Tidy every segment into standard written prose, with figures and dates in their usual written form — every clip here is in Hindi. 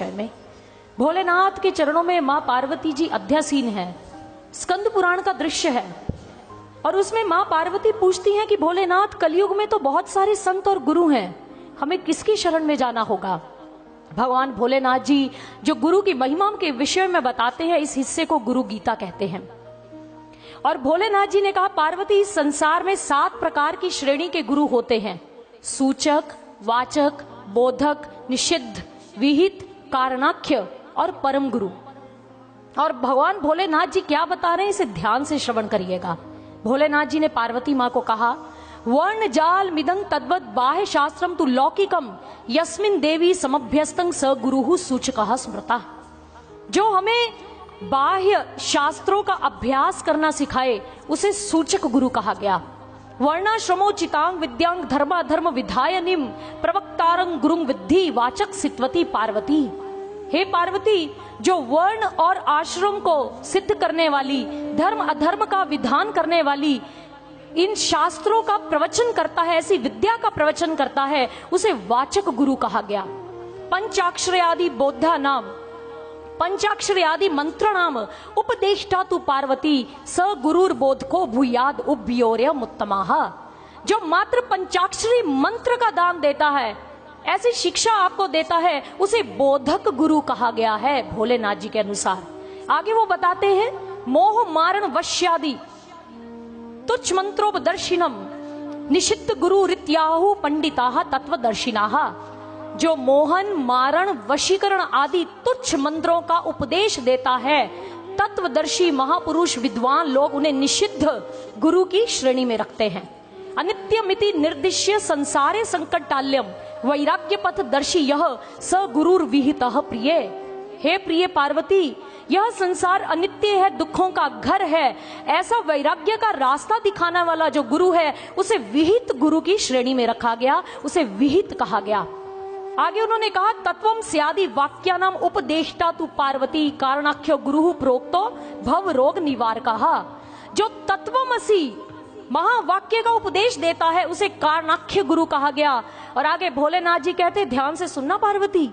विषय में। भोलेनाथ के चरणों में मां पार्वती जी अध्यासीन है। स्कंद पुराण का दृश्य है और उसमें मां पार्वती पूछती हैं कि भोलेनाथ, कलयुग में तो बहुत सारे संत और गुरु हैं, हमें किसकी शरण में जाना होगा। भगवान भोलेनाथ जी जो गुरु की महिमा के विषय में बताते हैं, इस हिस्से को गुरु गीता कहते हैं। और भोलेनाथ जी ने कहा, पार्वती, इस संसार में 7 प्रकार की श्रेणी के गुरु होते हैं। सूचक, वाचक, बोधक, निषिद्ध, विहित, कारणाख्य और परम गुरु। और भगवान भोलेनाथ जी क्या बता रहे हैं, इसे ध्यान से श्रवण करिएगा। भोलेनाथ जी ने पार्वती मां को कहा, वर्ण जाल मिदंग तद्वत बाह्य शास्त्रम तु लौकिकम यस्मिन देवी समभ्यस्तंग स गुरुहु सूचकः स्मृता। जो हमें बाह्य शास्त्रों का अभ्यास करना सिखाए उसे सूचक गुरु कहा गया। वर्णाश्रमोचितांग विद्यांग धर्माधर्म विधायनिम प्रवक्तारंग गुरुंग विद्धि वाचक सित्वती पार्वती। हे पार्वती, जो वर्ण और आश्रम को सिद्ध करने वाली, धर्म अधर्म का विधान करने वाली, इन शास्त्रों का प्रवचन करता है, ऐसी विद्या का प्रवचन करता है, उसे वाचक गुरु कहा गया। पंचाक्षर आदि बोधा नाम, पंचाक्षर आदि मंत्र नाम उपदेष्टा तु पार्वती स गुरुर बोध को भूयाद उभ्योर्य मुत्तमाह। जो मात्र पंचाक्षरी मंत्र का दान देता है, ऐसी शिक्षा आपको देता है, उसे बोधक गुरु कहा गया है भोलेनाथ जी के अनुसार। आगे वो बताते हैं, मोह मारण वश्यादि तुच्छ मंत्रोपदर्शिनम निषिद्ध गुरु रित्याहु पंडिताः तत्वदर्शिनाः। जो मोहन, मारण, वशीकरण आदि तुच्छ मंत्रों का उपदेश देता है, तत्वदर्शी महापुरुष विद्वान लोग उन्हें निषिद्ध गुरु की श्रेणी में रखते हैं। अनित्यमिति निर्दिश्य संसारे संकटाल्यम वैराग्य पथ दर्शी यह स गुरुर विहितः प्रिय। हे प्रिय पार्वती, यह संसार अनित्य है, दुखों का घर है, ऐसा वैराग्य का रास्ता दिखाने वाला जो गुरु है, उसे विहित गुरु की श्रेणी में रखा गया, उसे विहित कहा गया। आगे उन्होंने कहा, तत्वम स्यादि वाक्यानाम उपदेष्टा तु पार्वती कारणाख्यो गुरु प्रोक्तो भव रोग निवारकः। जो तत्वमसि महावाक्य का उपदेश देता है, उसे कारणाख्य गुरु कहा गया। और आगे भोलेनाथ जी कहते, ध्यान से सुनना पार्वती,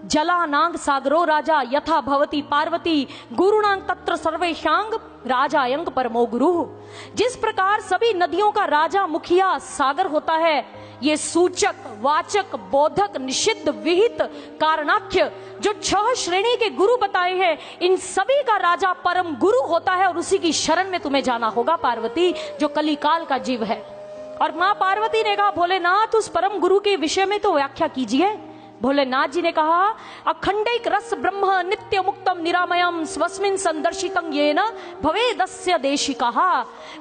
जलानांग सागरो राजा यथा भवती पार्वती गुरुणांग तत्र सर्वेशांग राजायंग परमो गुरु। जिस प्रकार सभी नदियों का राजा मुखिया सागर होता है, ये सूचक, वाचक, बोधक, निषिद्ध, विहित, कारणाख्य जो 6 श्रेणी के गुरु बताए हैं, इन सभी का राजा परम गुरु होता है और उसी की शरण में तुम्हें जाना होगा पार्वती, जो कलिकाल का जीव है। और मां पार्वती ने कहा, भोलेनाथ, उस परम गुरु के विषय में तो व्याख्या कीजिए। भोलेनाथ जी ने कहा, अखंडैक रस ब्रह्म नित्य मुक्तम निरामयम स्वस्मिन संदर्शितं येन भवेदस्य देशिकः।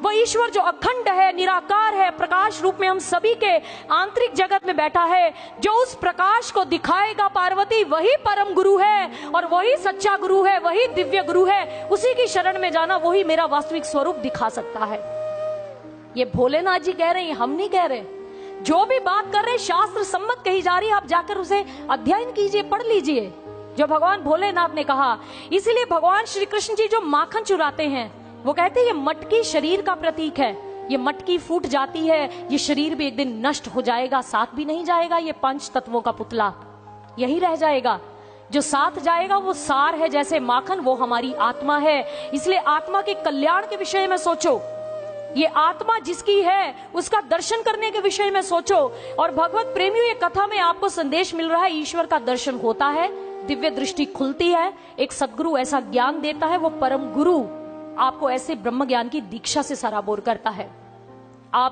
वह ईश्वर जो अखंड है, निराकार है, प्रकाश रूप में हम सभी के आंतरिक जगत में बैठा है, जो उस प्रकाश को दिखाएगा पार्वती, वही परम गुरु है और वही सच्चा गुरु है, वही दिव्य गुरु है। उसी की शरण में जाना, वही मेरा वास्तविक स्वरूप दिखा सकता है। ये भोलेनाथ जी कह रहे हैं, हम नहीं कह रहे। जो भी बात कर रहे शास्त्र सम्मत कही जा रही है, आप जाकर उसे अध्ययन कीजिए, पढ़ लीजिए, जो भगवान भोलेनाथ ने कहा। इसीलिए भगवान श्री कृष्ण जी जो माखन चुराते हैं, वो कहते हैं ये मटकी शरीर का प्रतीक है, ये मटकी फूट जाती है, ये शरीर भी एक दिन नष्ट हो जाएगा, साथ भी नहीं जाएगा। ये 5 तत्वों का पुतला यही रह जाएगा, जो साथ जाएगा वो सार है, जैसे माखन, वो हमारी आत्मा है। इसलिए आत्मा के कल्याण के विषय में सोचो, ये आत्मा जिसकी है उसका दर्शन करने के विषय में सोचो। और भगवत प्रेमियों, ये कथा में आपको संदेश मिल रहा है, ईश्वर का दर्शन होता है, दिव्य दृष्टि खुलती है, एक सद्गुरु ऐसा ज्ञान देता है, वो परम गुरु आपको ऐसे ब्रह्म ज्ञान की दीक्षा से सराबोर करता है।